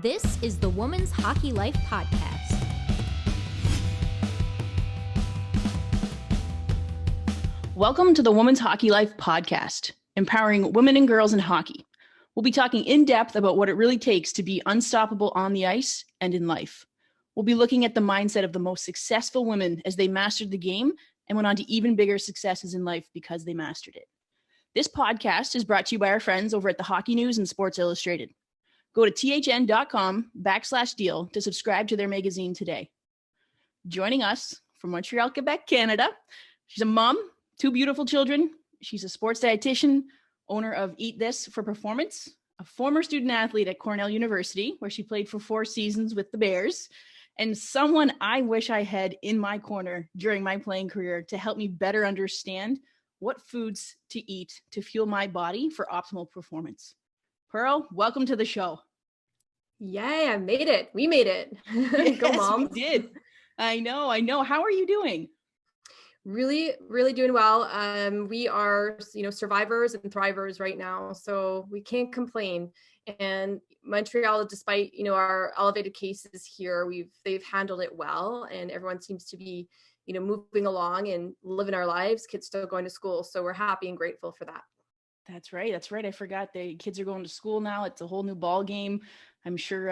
This is the Women's Hockey Life Podcast. Welcome to the Women's Hockey Life Podcast, empowering women and girls in hockey. We'll be talking in depth about what it really takes to be unstoppable on the ice and in life. We'll be looking at the mindset of the most successful women as they mastered the game and went on to even bigger successes in life because they mastered it. This podcast is brought to you by our friends over at the Hockey News and Sports Illustrated. Go to thn.com/deal to subscribe to their magazine today. Joining us from Montreal, Quebec, Canada, she's a mom, 2 beautiful children. She's a sports dietitian, owner of Eat This for Performance, a former student athlete at Cornell University, where she played for 4 seasons with the Bears, and someone I wish I had in my corner during my playing career to help me better understand what foods to eat to fuel my body for optimal performance. Pearle, welcome to the show. Yay, I made it. We made it. Go, Yes, Mom. we did. I know. How are you doing? Really, really doing well. We are, survivors and thrivers right now, so we can't complain. And Montreal, despite, our elevated cases here, they've handled it well, and everyone seems to be, moving along and living our lives. Kids still going to school, so we're happy and grateful for that. That's right. I forgot the kids are going to school now. It's a whole new ball game. I'm sure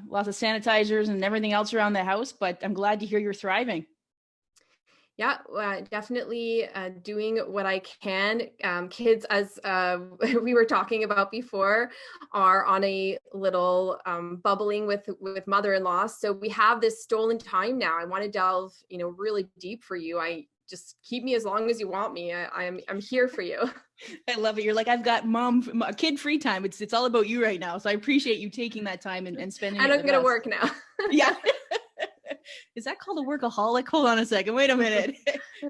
lots of sanitizers and everything else around the house, but I'm glad to hear you're thriving. Yeah, definitely doing what I can. Kids, as we were talking about before, are on a little bubbling with mother-in-law. So we have this stolen time now. I want to delve, really deep for you. Just keep me as long as you want me. I'm here for you. I love it. You're like, I've got kid free time. It's all about you right now. So I appreciate you taking that time and spending and it I'm going to work now. Yeah. Is that called a workaholic? Hold on a second. Wait a minute.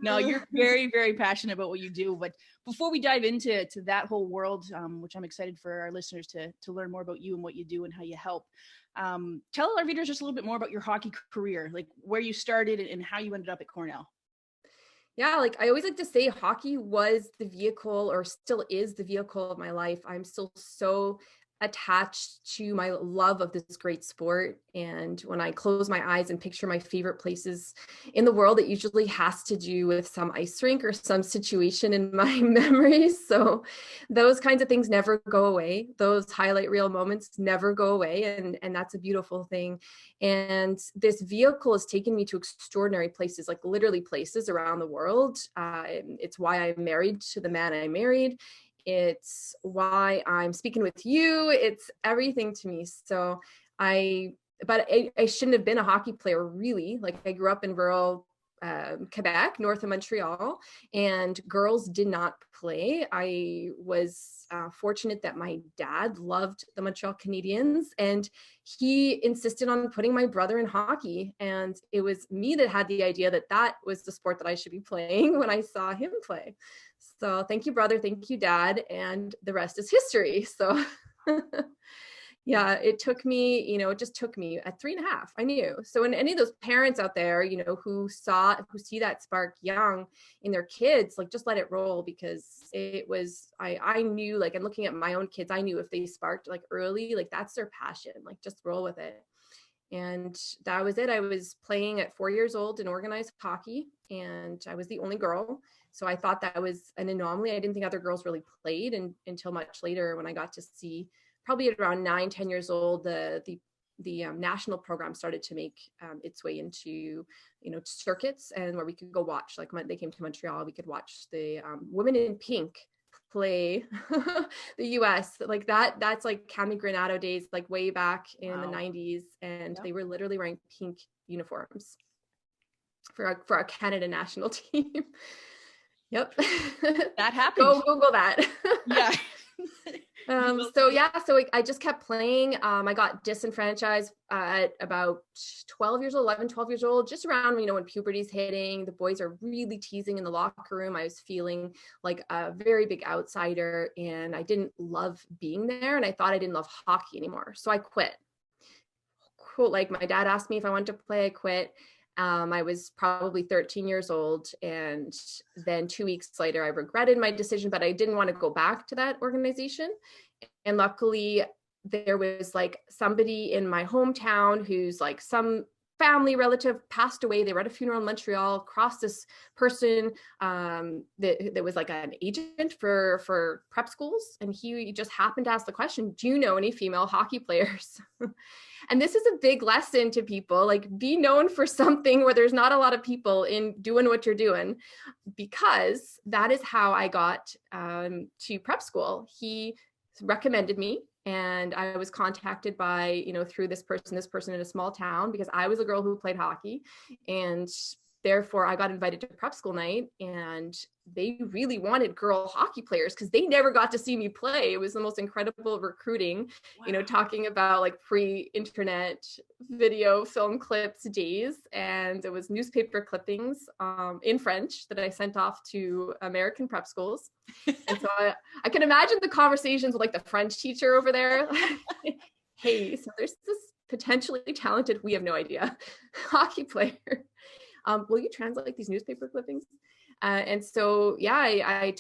No, you're very, very passionate about what you do. But before we dive into that whole world, which I'm excited for our listeners to learn more about you and what you do and how you help, tell our readers just a little bit more about your hockey career, like where you started and how you ended up at Cornell. Yeah, like I always like to say, hockey was the vehicle, or still is the vehicle of my life. I'm still so attached to my love of this great sport. And when I close my eyes and picture my favorite places in the world, it usually has to do with some ice rink or some situation in my memories. So those kinds of things never go away. Those highlight reel moments never go away. And that's a beautiful thing. And this vehicle has taken me to extraordinary places, like literally places around the world. It's why I'm married to the man I married. It's why I'm speaking with you. It's everything to me. So I shouldn't have been a hockey player, really. Like I grew up in rural Quebec, north of Montreal, and girls did not play. I was fortunate that my dad loved the Montreal Canadiens, and he insisted on putting my brother in hockey. And it was me that had the idea that was the sport that I should be playing when I saw him play. So thank you, brother. Thank you, dad. And the rest is history. So yeah, it just took me at 3.5. I knew. So when any of those parents out there, who see that spark young in their kids, like just let it roll, because it was, I knew, like, and looking at my own kids, I knew if they sparked like early, like that's their passion, like just roll with it. And that was it. I was playing at 4 years old in organized hockey, and I was the only girl. So I thought that was an anomaly. I didn't think other girls really played until much later, when I got to see, probably at around 9-10 years old, the national program started to make its way into, circuits, and where we could go watch, like when they came to Montreal, we could watch the women in pink play the US, like that's like Cami Granado days, like way back in the 90s. And They were literally wearing pink uniforms for our Canada national team. Yep. That happened. Go Google that. Yeah. So I just kept playing. I got disenfranchised at about 12 years old, just around, when puberty's hitting. The boys are really teasing in the locker room. I was feeling like a very big outsider, and I didn't love being there. And I thought I didn't love hockey anymore. So I quit. Cool. Like my dad asked me if I wanted to play, I quit. I was probably 13 years old. And then 2 weeks later, I regretted my decision, but I didn't want to go back to that organization. And luckily, there was like somebody in my hometown who's like some family relative passed away. They were at a funeral in Montreal, crossed this person that was like an agent for prep schools. And he just happened to ask the question, do you know any female hockey players? And this is a big lesson to people, like be known for something where there's not a lot of people in doing what you're doing, because that is how I got to prep school. He recommended me. And I was contacted by, through this person in a small town, because I was a girl who played hockey. And therefore I got invited to prep school night, and they really wanted girl hockey players because they never got to see me play. It was the most incredible recruiting, Wow. Talking about like pre-internet video film clips days. And it was newspaper clippings in French that I sent off to American prep schools. And so I can imagine the conversations with like the French teacher over there. Hey, so there's this potentially talented, we have no idea, hockey player. Will you translate these newspaper clippings? And so, yeah, I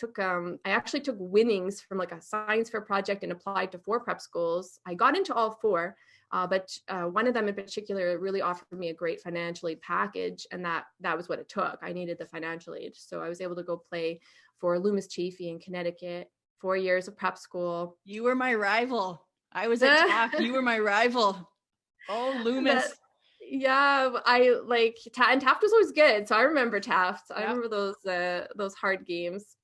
actually took winnings from like a science fair project and applied to 4 prep schools. I got into all 4, but one of them in particular really offered me a great financial aid package. And that was what it took. I needed the financial aid. So I was able to go play for Loomis Chaffee in Connecticut, 4 years of prep school. You were my rival. I was at Taft. You were my rival. Oh, Loomis. Yeah, I like and Taft was always good. So I remember Taft. Yep. I remember those hard games.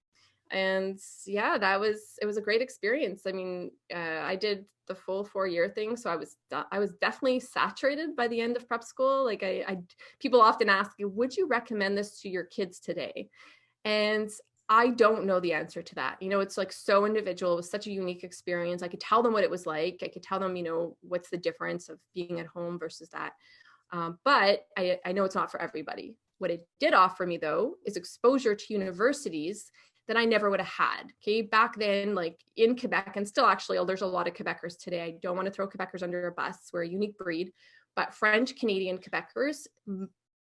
And yeah, it was a great experience. I mean, I did the full 4-year thing. So I was definitely saturated by the end of prep school. Like people often ask, would you recommend this to your kids today? And I don't know the answer to that. It's like so individual. It was such a unique experience. I could tell them what it was like. I could tell them, what's the difference of being at home versus that. But I know it's not for everybody. What it did offer me, though, is exposure to universities that I never would have had. Okay, back then, like in Quebec, and still actually, there's a lot of Quebecers today. I don't want to throw Quebecers under a bus. We're a unique breed. But French Canadian Quebecers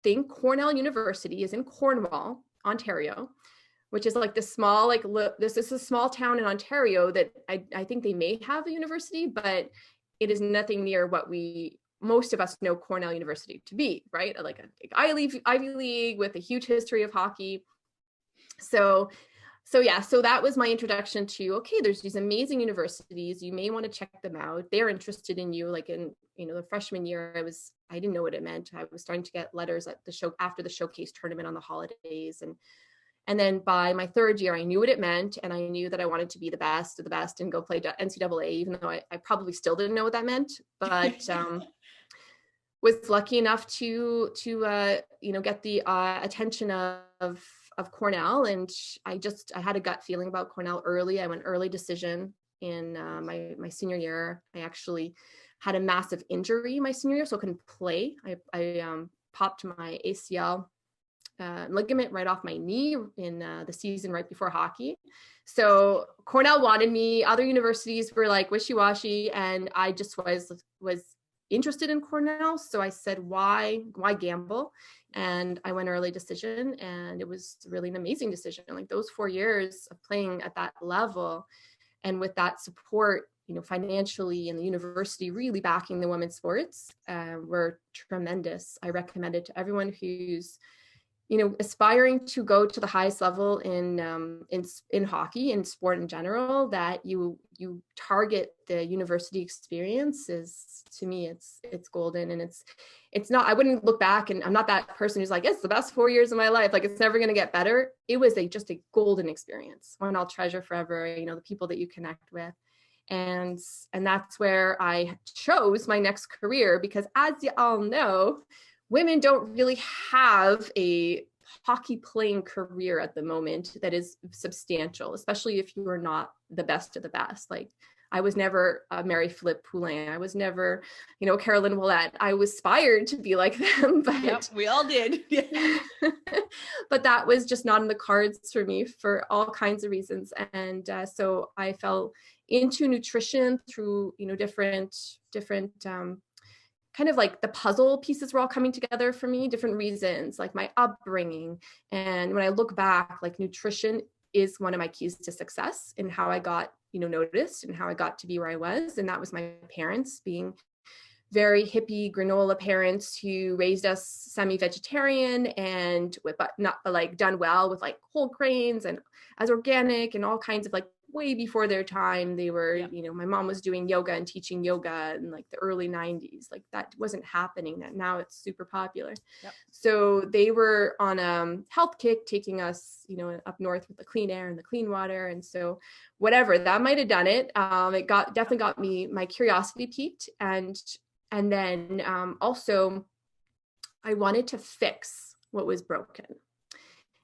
think Cornell University is in Cornwall, Ontario, which is like this small, this is a small town in Ontario that I think they may have a university, but it is nothing near what most of us know Cornell University to be, right? Like an Ivy League with a huge history of hockey. So that was my introduction to, okay, there's these amazing universities. You may want to check them out. They're interested in you. Like in, the freshman year, I didn't know what it meant. I was starting to get letters at after the showcase tournament on the holidays. And then by my 3rd year, I knew what it meant. And I knew that I wanted to be the best of the best and go play NCAA, even though I probably still didn't know what that meant. But was lucky enough to get the attention of Cornell. And I had a gut feeling about Cornell early. I went early decision in my senior year. I actually had a massive injury my senior year, so I couldn't play. I popped my ACL ligament right off my knee in the season right before hockey. So Cornell wanted me. Other universities were like wishy-washy, and I just was interested in Cornell. So I said, why gamble? And I went early decision, and it was really an amazing decision. Like those 4 years of playing at that level and with that support, financially, and the university really backing the women's sports were tremendous. I recommend it to everyone who's aspiring to go to the highest level in hockey and sport in general, that you target the university experience. Is, to me, it's golden. And it's not, I wouldn't look back, and I'm not that person who's like, it's the best 4 years of my life, like it's never going to get better. It was just a golden experience, one I'll treasure forever. The people that you connect with. And that's where I chose my next career, because as you all know, women don't really have a hockey playing career at the moment that is substantial, especially if you are not the best of the best. Like I was never Mary-Philippe Poulin. I was never, Caroline Ouellette. I was aspired to be like them, but yep, we all did. But that was just not in the cards for me for all kinds of reasons. And so I fell into nutrition through, different kind of like the puzzle pieces were all coming together for me, different reasons, like my upbringing. And when I look back, like nutrition is one of my keys to success in how I got, noticed and how I got to be where I was. And that was my parents being very hippie granola parents who raised us semi-vegetarian and but like done well with like whole grains and as organic and all kinds of like way before their time. They were, my mom was doing yoga and teaching yoga in like the early 90s. Like that wasn't happening then. Now it's super popular. Yep. So they were on a health kick, taking us, up north with the clean air and the clean water. And so whatever, that might've done it. It definitely got me, my curiosity piqued. And then also I wanted to fix what was broken.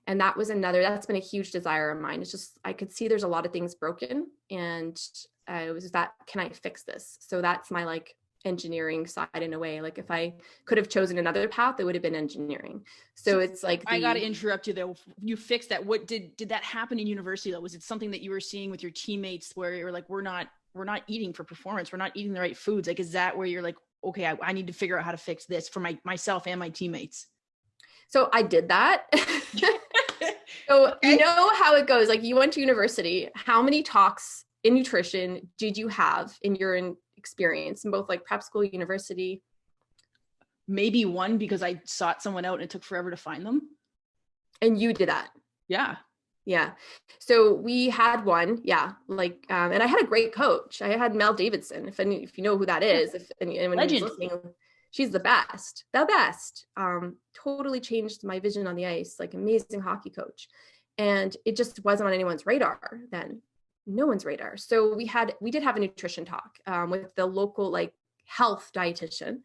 And that's been a huge desire of mine. It's just, I could see there's a lot of things broken and it was that, can I fix this? So that's my like engineering side in a way. Like if I could have chosen another path, it would have been engineering. So it's like, I got to interrupt you though. You fixed that. What did that happen in university though? Was it something that you were seeing with your teammates where you're like, we're not eating for performance. We're not eating the right foods. Like, is that where you're like, okay, I need to figure out how to fix this for myself and my teammates? So I did that. So you know how it goes. Like you went to university. How many talks in nutrition did you have in your experience in both like prep school, university? Maybe one, because I sought someone out and it took forever to find them. And you did that? Yeah. Yeah. So we had one. Yeah. Like, and I had a great coach. I had Mel Davidson. If you know who that is, if anyone is listening, she's the best. Totally changed my vision on the ice, like amazing hockey coach. And it just wasn't on anyone's radar then. No one's radar. So we did have a nutrition talk with the local like health dietitian.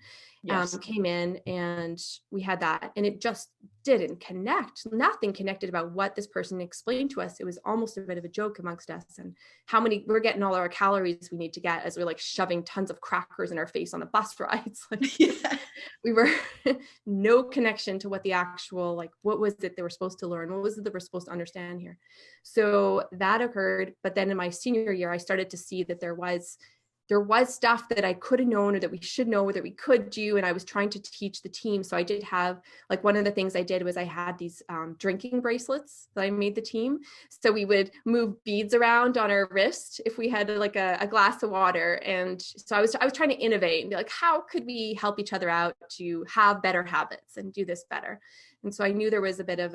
Came in and we had that, and it just didn't connect. Nothing connected about what this person explained to us. It was almost a bit of a joke amongst us, and how many we're getting all our calories we need to get as we're like shoving tons of crackers in our face on the bus rides. We were no connection to what the actual, like, what was it they were supposed to learn? What was it that we're supposed to understand here? So that occurred. But then in my senior year, I started to see that there was stuff that I could have known or that we should know or that we could do. And I was trying to teach the team. So I did have, like, one of the things I did was I had these drinking bracelets that I made the team. So we would move beads around on our wrist if we had like a glass of water. And so I was trying to innovate and be like, how could we help each other out to have better habits and do this better? And so I knew there was a bit of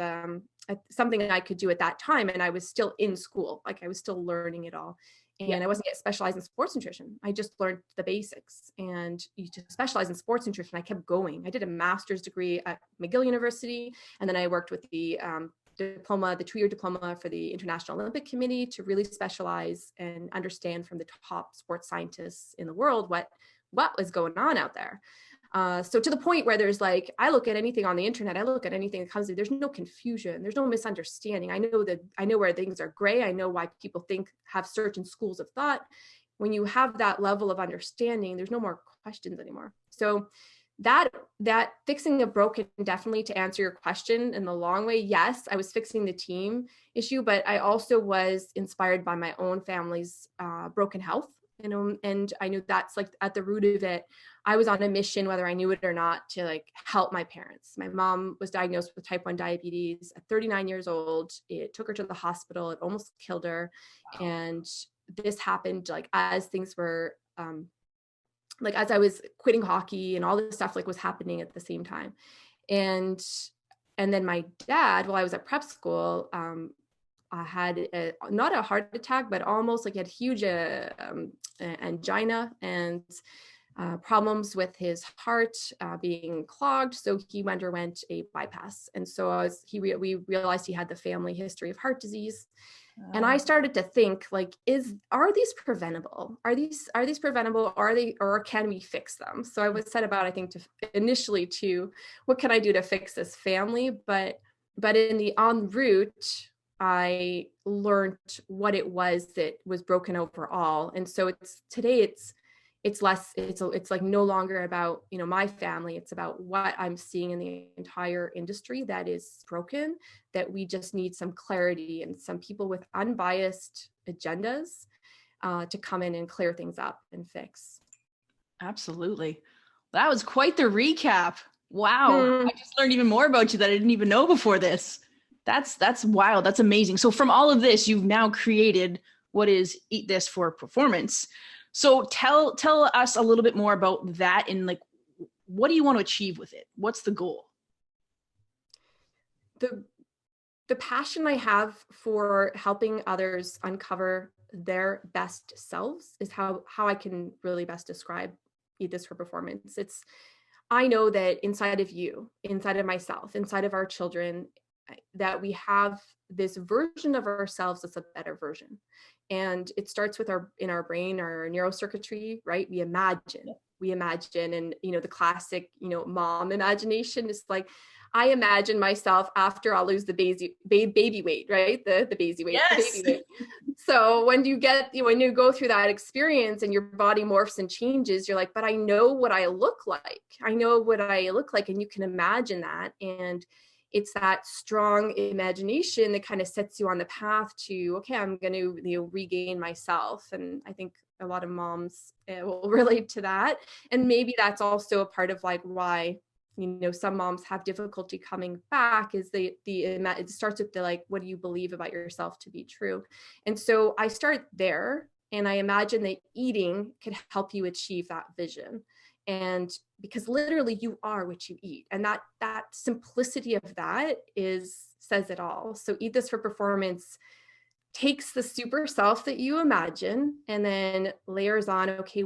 something I could do at that time. And I was still in school, like I was still learning it all. And I wasn't yet specialized in sports nutrition. I just learned the basics. And to specialize in sports nutrition, I kept going. I did a master's degree at McGill University. And then I worked with the diploma, the 2-year diploma for the International Olympic Committee to really specialize and understand from the top sports scientists in the world what was going on out there. So to the point where there's like, I look at anything on the internet, I look at anything that comes in, there's no confusion, there's no misunderstanding. I know where things are gray. I know why people have certain schools of thought. When you have that level of understanding, there's no more questions anymore. So that fixing a broken, definitely to answer your question in the long way, yes, I was fixing the team issue, but I also was inspired by my own family's broken health. And I knew that's like at the root of it. I was on a mission, whether I knew it or not, to like help my parents. My mom was diagnosed with type 1 diabetes at 39 years old. It took her to the hospital. It almost killed her. Wow. And this happened like as things were, like as I was quitting hockey and all this stuff like was happening at the same time. And then my dad, while I was at prep school, I had not a heart attack, but almost like he had huge angina and problems with his heart being clogged. So he underwent a bypass. And so we realized he had the family history of heart disease. And I started to think like, are these preventable? Are these preventable? Or can we fix them? So I was set about, I think, initially what can I do to fix this family? But in the en route, I learned what it was that was broken overall. And so it's like no longer about, my family. It's about what I'm seeing in the entire industry that is broken, that we just need some clarity and some people with unbiased agendas to come in and clear things up and fix. Absolutely. That was quite the recap. Wow. I just learned even more about you that I didn't even know before this. That's wild. That's amazing. So from all of this, you've now created what is Eat This for Performance. So tell us a little bit more about that, and like, what do you want to achieve with it? What's the goal? The passion I have for helping others uncover their best selves is how I can really best describe Eat This for Performance. I know that inside of you, inside of myself, inside of our children, that we have this version of ourselves that's a better version. And it starts with in our brain, our neurocircuitry, right? We imagine, and, the classic, mom imagination is like, I imagine myself after I'll lose the baby weight, right? The baby weight, yes. the baby weight. So when you go through that experience and your body morphs and changes, you're like, but I know what I look like. And you can imagine that. And it's that strong imagination that kind of sets you on the path to, okay, I'm going to, regain myself. And I think a lot of moms will relate to that. And maybe that's also a part of like why, some moms have difficulty coming back, is it starts with the, like, what do you believe about yourself to be true? And so I start there, and I imagine that eating could help you achieve that vision. And because literally you are what you eat, and that simplicity of that says it all. So Eat This for Performance takes the super self that you imagine and then layers on, okay,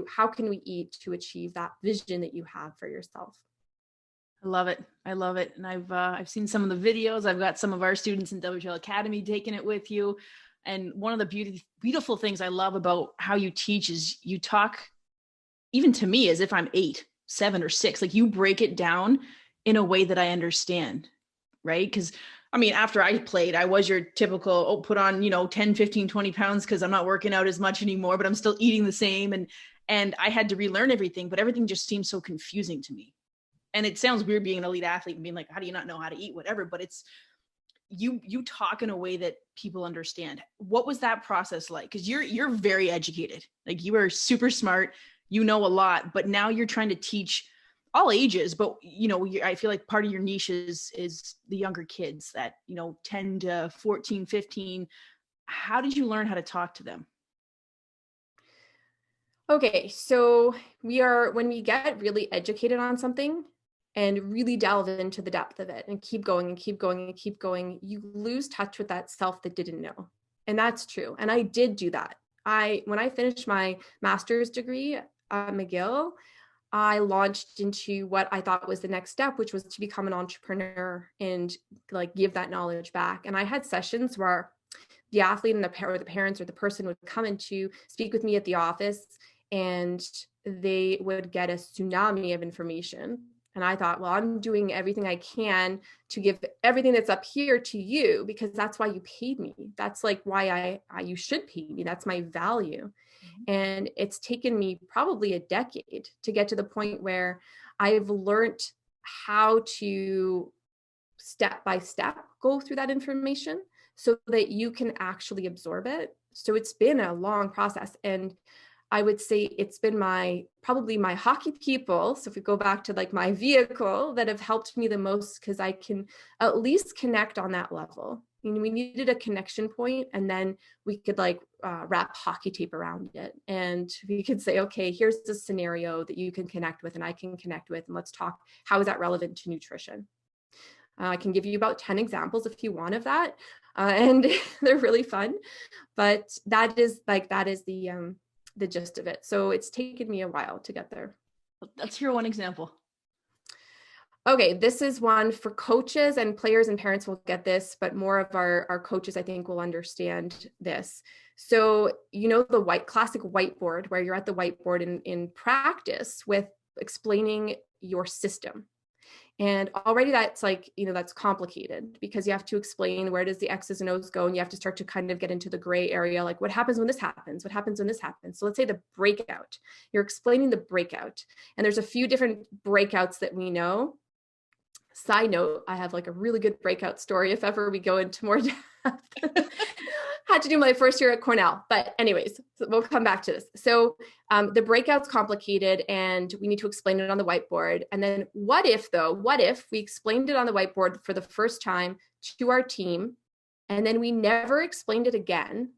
how can we eat to achieve that vision that you have for yourself? I love it. And I've seen some of the videos. I've got some of our students in WHL Academy taking it with you. And one of the beautiful things I love about how you teach is you talk, even to me, as if I'm 8, 7, or 6. Like, you break it down in a way that I understand, right? Because after I played, I was your typical, put on, 10, 15, 20 pounds because I'm not working out as much anymore, but I'm still eating the same. And I had to relearn everything, but everything just seems so confusing to me. And it sounds weird being an elite athlete and being like, how do you not know how to eat, whatever, but it's, you talk in a way that people understand. What was that process like? Because you're very educated. Like, you are super smart, a lot, but now you're trying to teach all ages, but I feel like part of your niche is the younger kids that 10 to 14, 15. How did you learn how to talk to them? Okay, so when we get really educated on something and really delve into the depth of it and keep going and keep going and keep going, you lose touch with that self that didn't know. And that's true. And I did do that. When I finished my master's degree at McGill, I launched into what I thought was the next step, which was to become an entrepreneur and like give that knowledge back. And I had sessions where the athlete and the parents or the person would come in to speak with me at the office, and they would get a tsunami of information. And I thought, well, I'm doing everything I can to give everything that's up here to you, because that's why you paid me. That's like why you should pay me. That's my value. And it's taken me probably a decade to get to the point where I've learned how to step by step go through that information so that you can actually absorb it. So it's been a long process. And I would say it's been probably my hockey people. So if we go back to like my vehicle, that have helped me the most, because I can at least connect on that level. We needed a connection point, and then we could wrap hockey tape around it. And we could say, okay, here's the scenario that you can connect with and I can connect with, and let's talk, how is that relevant to nutrition? I can give you about 10 examples if you want of that. And they're really fun, but that is the gist of it. So it's taken me a while to get there. Let's hear one example. Okay, this is one for coaches, and players and parents will get this, but more of our coaches, I think, will understand this. So, the classic whiteboard, where you're at the whiteboard in practice with explaining your system. And already that's that's complicated, because you have to explain where does the X's and O's go, and you have to start to kind of get into the gray area, like what happens when this happens, what happens when this happens. So let's say the breakout, you're explaining the breakout, and there's a few different breakouts that we know. Side note, I have a really good breakout story if ever we go into more depth. Had to do my first year at Cornell, but anyways, we'll come back to this. So the breakout's complicated, and we need to explain it on the whiteboard. And then what if we explained it on the whiteboard for the first time to our team, and then we never explained it again,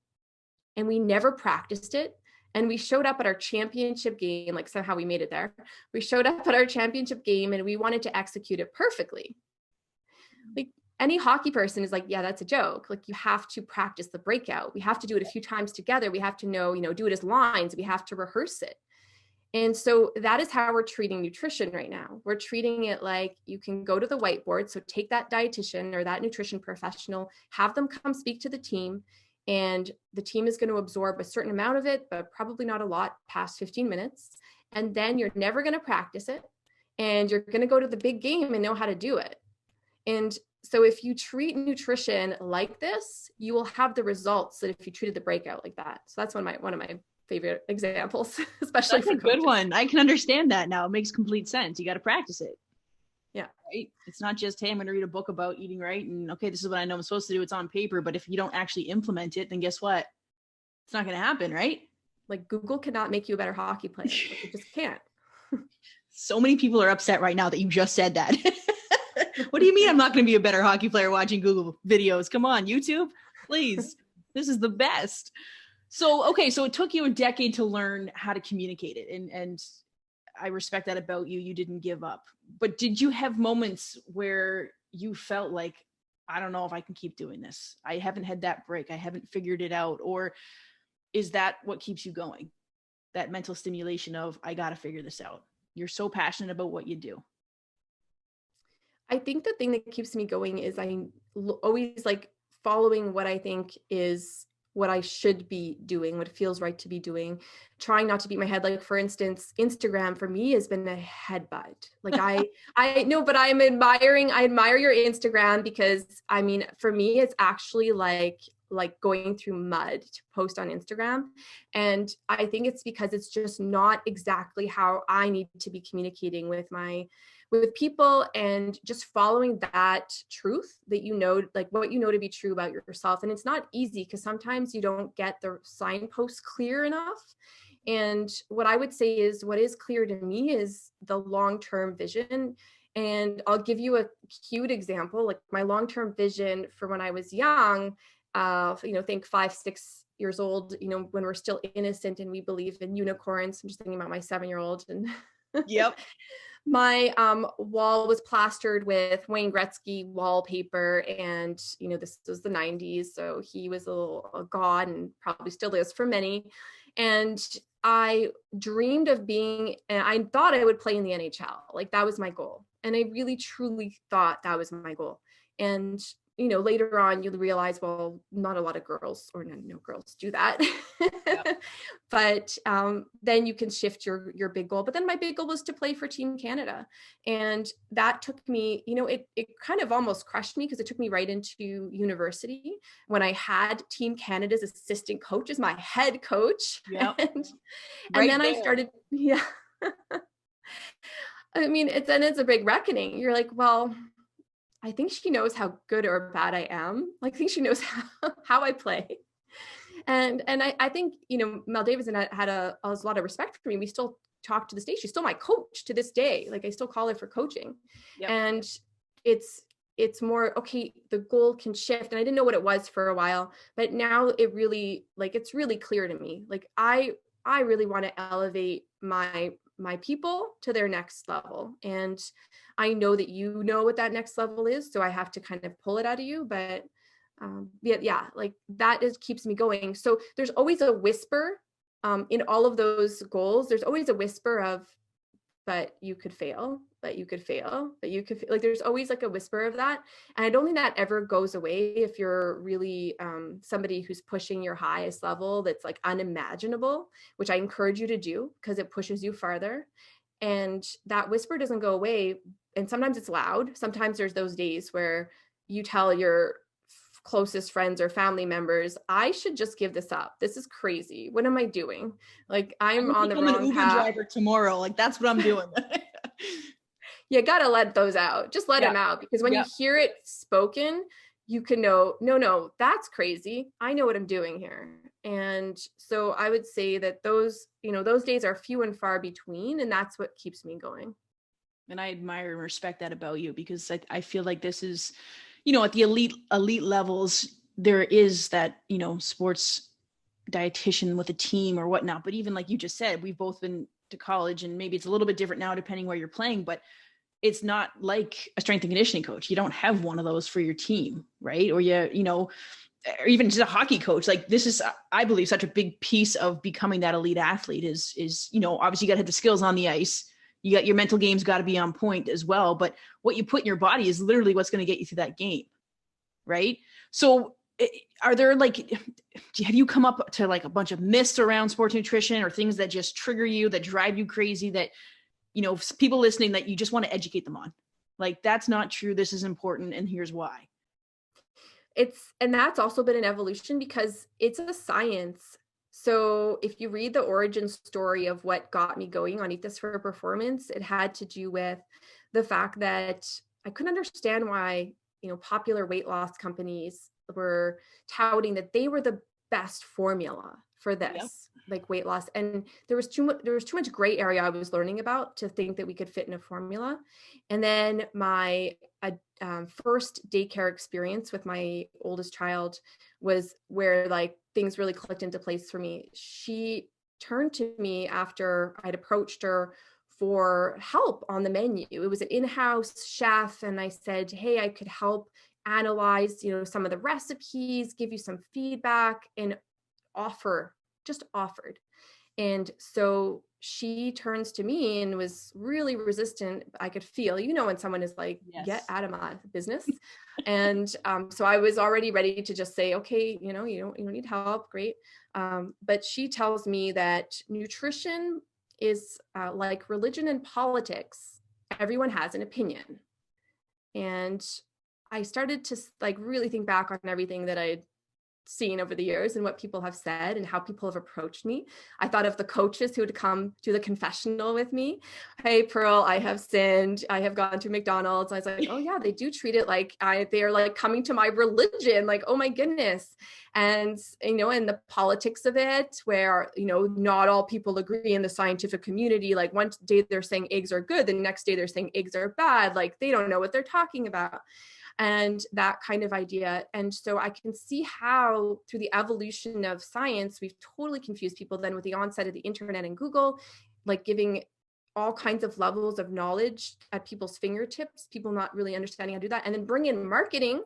and we never practiced it. And we showed up at our championship game, like somehow we made it there. We showed up at our championship game and we wanted to execute it perfectly. Like any hockey person is like, yeah, that's a joke. Like you have to practice the breakout. We have to do it a few times together. We have to know, do it as lines. We have to rehearse it. And so that is how we're treating nutrition right now. We're treating it like you can go to the whiteboard. So take that dietitian or that nutrition professional, have them come speak to the team, and the team is going to absorb a certain amount of it, but probably not a lot past 15 minutes. And then you're never going to practice it. And you're going to go to the big game and know how to do it. And so if you treat nutrition like this, you will have the results that if you treated the breakout like that. So that's one of my favorite examples, especially That's for a good coaches. one. I can understand that now. It makes complete sense. You got to practice it. Yeah. Right? It's not just, hey, I'm going to read a book about eating right. And okay, this is what I know I'm supposed to do. It's on paper. But if you don't actually implement it, then guess what? It's not going to happen, right? Like Google cannot make you a better hockey player. Like, it just can't. So many people are upset right now that you just said that. What do you mean I'm not going to be a better hockey player watching Google videos? Come on, YouTube, please. This is the best. So, okay, so it took you a decade to learn how to communicate it. And I respect that about you. You didn't give up. But did you have moments where you felt like, I don't know if I can keep doing this? I haven't had that break. I haven't figured it out. Or is that what keeps you going? That mental stimulation of, I got to figure this out. You're so passionate about what you do. I think the thing that keeps me going is always like following what I think is what I should be doing, what feels right to be doing, trying not to beat my head. Like for instance, Instagram for me has been a headbutt. Like I know, but I admire your Instagram because I mean, for me, it's actually like going through mud to post on Instagram. And I think it's because it's just not exactly how I need to be communicating with people, and just following that truth that like what to be true about yourself. And it's not easy because sometimes you don't get the signposts clear enough. And what I would say is what is clear to me is the long-term vision. And I'll give you a cute example. Like my long-term vision for when I was young, think 5-6 years old, when we're still innocent and we believe in unicorns. I'm just thinking about my 7-year-old, and Yep. My wall was plastered with Wayne Gretzky wallpaper, and this was the 90s, so he was a god and probably still is for many. And I dreamed of and I thought I would play in the NHL. Like that was my goal, and I really truly thought that was my goal. And later on you'll realize, well, not a lot of girls, or no girls do that. Yeah. But then you can shift your big goal. But then my big goal was to play for Team Canada. And that took me, it kind of almost crushed me because it took me right into university when I had Team Canada's assistant coach as my head coach. Yep. And Right then there. I started, yeah. I mean, it's a big reckoning. You're like, well, I think she knows how good or bad I am. Like, I think she knows how I play. And I think, Mel Davidson had a lot of respect for me. We still talk to this day. She's still my coach to this day. Like I still call her for coaching. Yep. And it's more, okay, the goal can shift. And I didn't know what it was for a while, but now it really, it's really clear to me. Like I really want to elevate my people to their next level. And I know that you know what that next level is. So I have to kind of pull it out of you, but like that keeps me going. So there's always a whisper in all of those goals. There's always a whisper of, but you could fail, but you could fail, but you could, like, there's always like a whisper of that. And I don't think that ever goes away if you're really somebody who's pushing your highest level that's like unimaginable, which I encourage you to do because it pushes you farther. And that whisper doesn't go away. And sometimes it's loud. Sometimes there's those days where you tell your closest friends or family members, I should just give this up. This is crazy. What am I doing? Like I'm on the wrong an Uber path. driver tomorrow. Like that's what I'm doing. You got to let those out. Just let them out, because when you hear it spoken, you can know, no, that's crazy. I know what I'm doing here. And so I would say that those days are few and far between, and that's what keeps me going. And I admire and respect that about you, because I feel like this is, at the elite levels, there is that, sports dietitian with a team or whatnot, but even like you just said, we've both been to college, and maybe it's a little bit different now depending where you're playing, but it's not like a strength and conditioning coach. You don't have one of those for your team, right? Or or even just a hockey coach. Like this is, I believe, such a big piece of becoming that elite athlete is, obviously you got to have the skills on the ice. You got your mental game's got to be on point as well. But what you put in your body is literally what's going to get you through that game. Right. So are there have you come up to like a bunch of myths around sports nutrition or things that just trigger you, that drive you crazy, that, people listening that you just want to educate them on? Like, that's not true. This is important. And here's why. And that's also been an evolution because it's a science. So if you read the origin story of what got me going on Eat This for Performance, it had to do with the fact that I couldn't understand why, popular weight loss companies were touting that they were the best formula for this. Yep. Like weight loss. And there was too much gray area I was learning about to think that we could fit in a formula. And then my first daycare experience with my oldest child was where like things really clicked into place for me. She turned to me after I'd approached her for help on the menu. It was an in-house chef. And I said, hey, I could help analyze, some of the recipes, give you some feedback, and just offered. And so she turns to me and was really resistant. I could feel, when someone is like, yes, get out of my business. And so I was already ready to just say, okay, you don't need help. Great. But she tells me that nutrition is like religion and politics. Everyone has an opinion. And I started to really think back on everything that I'd seen over the years and what people have said and how people have approached me. I thought of the coaches who would come to the confessional with me. Hey, Pearle, I have sinned. I have gone to McDonald's. I was like, oh yeah, they do treat it like they're like coming to my religion. Like, oh my goodness. And, and the politics of it, where, not all people agree in the scientific community. Like one day they're saying eggs are good. The next day they're saying eggs are bad. Like they don't know what they're talking about. And that kind of idea. And so I can see how through the evolution of science, we've totally confused people. Then with the onset of the internet and Google, like giving all kinds of levels of knowledge at people's fingertips, people not really understanding how to do that. And then bring in marketing,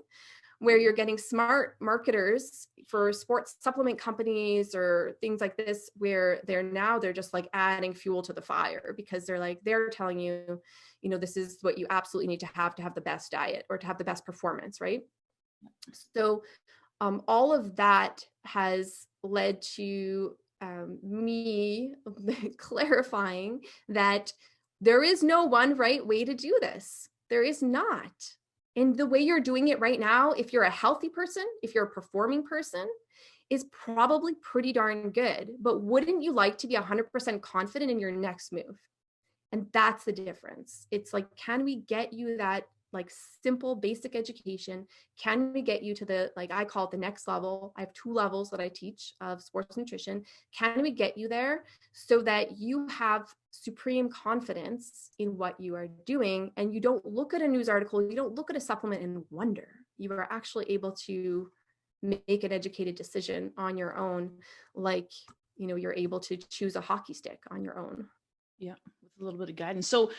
where you're getting smart marketers for sports supplement companies or things like this, where they're just like adding fuel to the fire, because they're telling you, this is what you absolutely need to have the best diet or to have the best performance, right? So all of that has led to me clarifying that there is no one right way to do this. There is not. And the way you're doing it right now, if you're a healthy person, if you're a performing person, is probably pretty darn good. But wouldn't you like to be 100% confident in your next move? And that's the difference. It's like, can we get you that like simple basic education? Can we get you to the, like I call it the next level? I have 2 levels that I teach of sports nutrition. Can we get you there so that you have supreme confidence in what you are doing, and you don't look at a news article, you don't look at a supplement and wonder? You are actually able to make an educated decision on your own, like, you're able to choose a hockey stick on your own. Yeah, with a little bit of guidance. So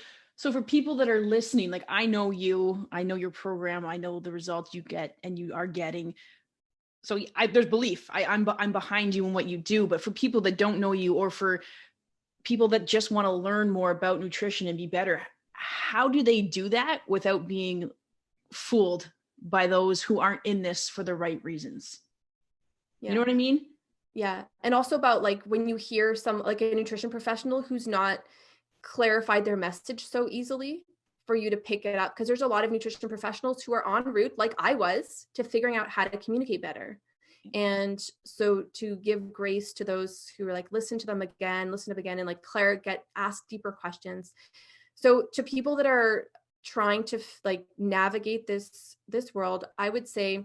for people that are listening, like I know you, I know your program, I know the results you get and you are getting. So there's belief. I'm behind you in what you do. But for people that don't know you, or for people that just want to learn more about nutrition and be better, how do they do that without being fooled by those who aren't in this for the right reasons? Yeah. You know what I mean? Yeah. And also about like when you hear some like a nutrition professional who's not clarified their message so easily, for you to pick it up, because there's a lot of nutrition professionals who are en route, like I was, to figuring out how to communicate better. And so to give grace to those who are like, listen to them again, and like ask deeper questions. So to people that are trying to like navigate this world, I would say,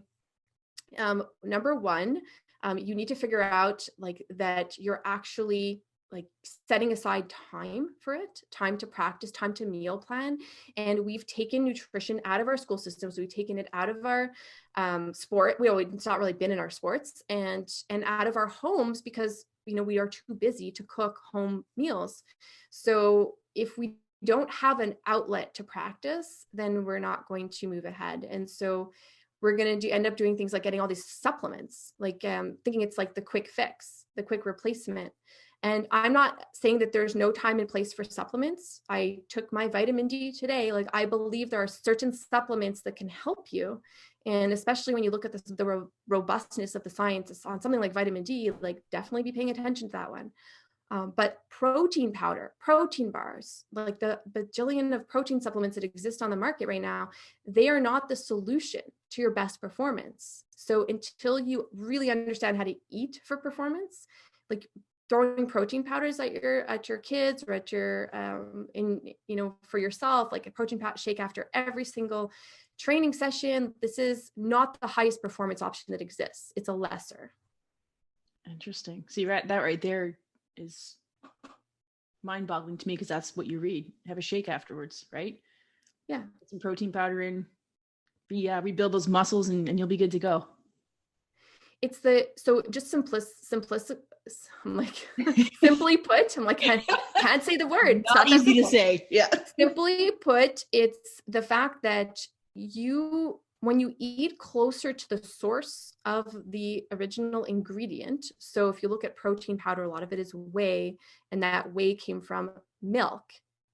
number one, you need to figure out like that you're actually like setting aside time for it, time to practice, time to meal plan. And we've taken nutrition out of our school systems. We've taken it out of our sport. It's not really been in our sports, and out of our homes, because, we are too busy to cook home meals. So if we don't have an outlet to practice, then we're not going to move ahead. And so we're going to end up doing things like getting all these supplements, like thinking it's like the quick fix, the quick replacement. And I'm not saying that there's no time and place for supplements. I took my vitamin D today. Like, I believe there are certain supplements that can help you. And especially when you look at the robustness of the science on something like vitamin D, like, definitely be paying attention to that one. But protein powder, protein bars, like the bajillion of protein supplements that exist on the market right now, they are not the solution to your best performance. So until you really understand how to eat for performance, like throwing protein powders at your kids or at your for yourself, like a protein shake after every single training session, this is not the highest performance option that exists. It's a lesser. Interesting. See, that right there is mind-boggling to me, because that's what you read. Have a shake afterwards, right? Yeah. Put some protein powder in, rebuild those muscles, and you'll be good to go. It's just simplistic. I'm like, simply put, I'm like, I can't say the word. It's not easy to say. Yeah. Simply put, it's the fact that when you eat closer to the source of the original ingredient. So if you look at protein powder, a lot of it is whey, and that whey came from milk,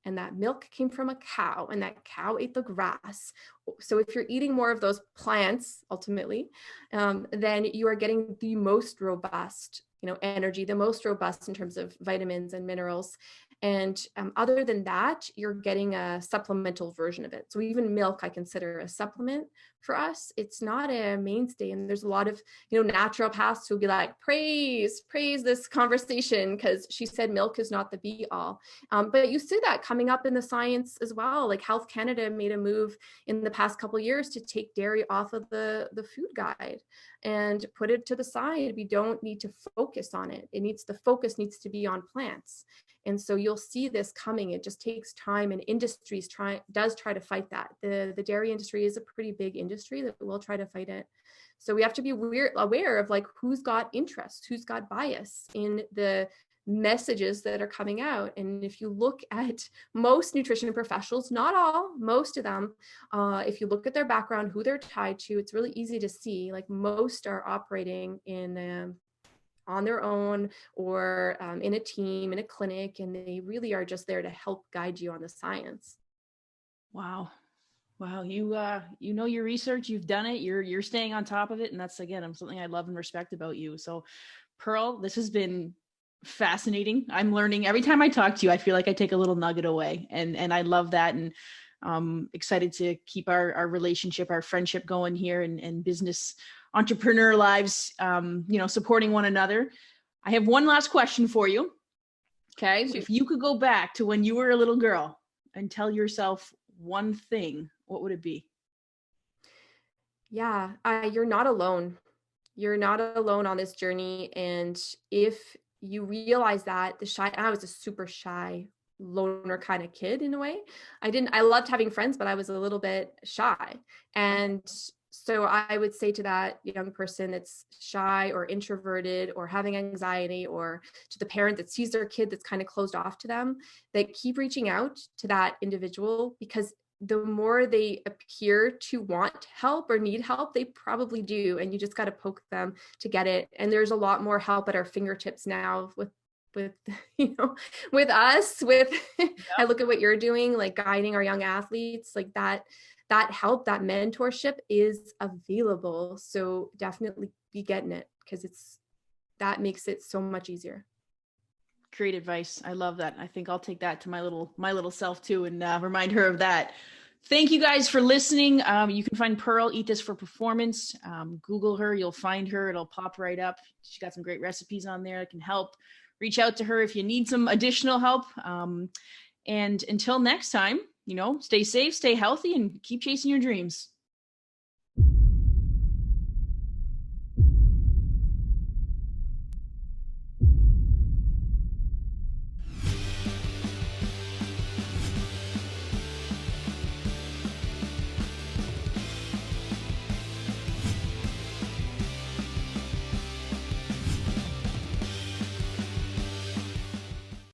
and that milk came from a cow, and that cow ate the grass. So if you're eating more of those plants, ultimately, then you are getting the most robust, energy, the most robust in terms of vitamins and minerals. And other than that, you're getting a supplemental version of it. So even milk, I consider a supplement for us. It's not a mainstay. And there's a lot of, naturopaths who'll be like, praise this conversation, because she said milk is not the be all. But you see that coming up in the science as well. Like Health Canada made a move in the past couple of years to take dairy off of the food guide and put it to the side. We don't need to focus on it. The focus needs to be on plants. And so you'll see this coming. It just takes time, and industries does try to fight that. The dairy industry is a pretty big industry that will try to fight it. So we have to be aware of like who's got interest, who's got bias in the messages that are coming out. And if you look at most nutrition professionals, not all, most of them, if you look at their background, who they're tied to, it's really easy to see like most are operating in on their own or in a team, in a clinic, and they really are just there to help guide you on the science. Wow. You know your research, you've done it, you're staying on top of it. And that's, again, something I love and respect about you. So Pearle, this has been fascinating. I'm learning every time I talk to you. I feel like I take a little nugget away, and I love that. And excited to keep our relationship, our friendship going here, and business entrepreneur lives, supporting one another. I have one last question for you. Okay. So if you could go back to when you were a little girl and tell yourself one thing, what would it be? Yeah, you're not alone. You're not alone on this journey. And if you realize that I was a super shy loner kind of kid in a way. I loved having friends, but I was a little bit shy. And so I would say to that young person that's shy or introverted or having anxiety, or to the parent that sees their kid that's kind of closed off to them, that keep reaching out to that individual, because the more they appear to want help or need help, they probably do. And you just got to poke them to get it. And there's a lot more help at our fingertips now with us, I look at what you're doing, like guiding our young athletes, like that help, that mentorship is available. So definitely be getting it, because that makes it so much easier. Great advice. I love that. I think I'll take that to my little self too, and remind her of that. Thank you guys for listening. You can find Pearle, Eat This for Performance. Google her, you'll find her. It'll pop right up. She got some great recipes on there that can help. Reach out to her if you need some additional help. And until next time, stay safe, stay healthy, and keep chasing your dreams.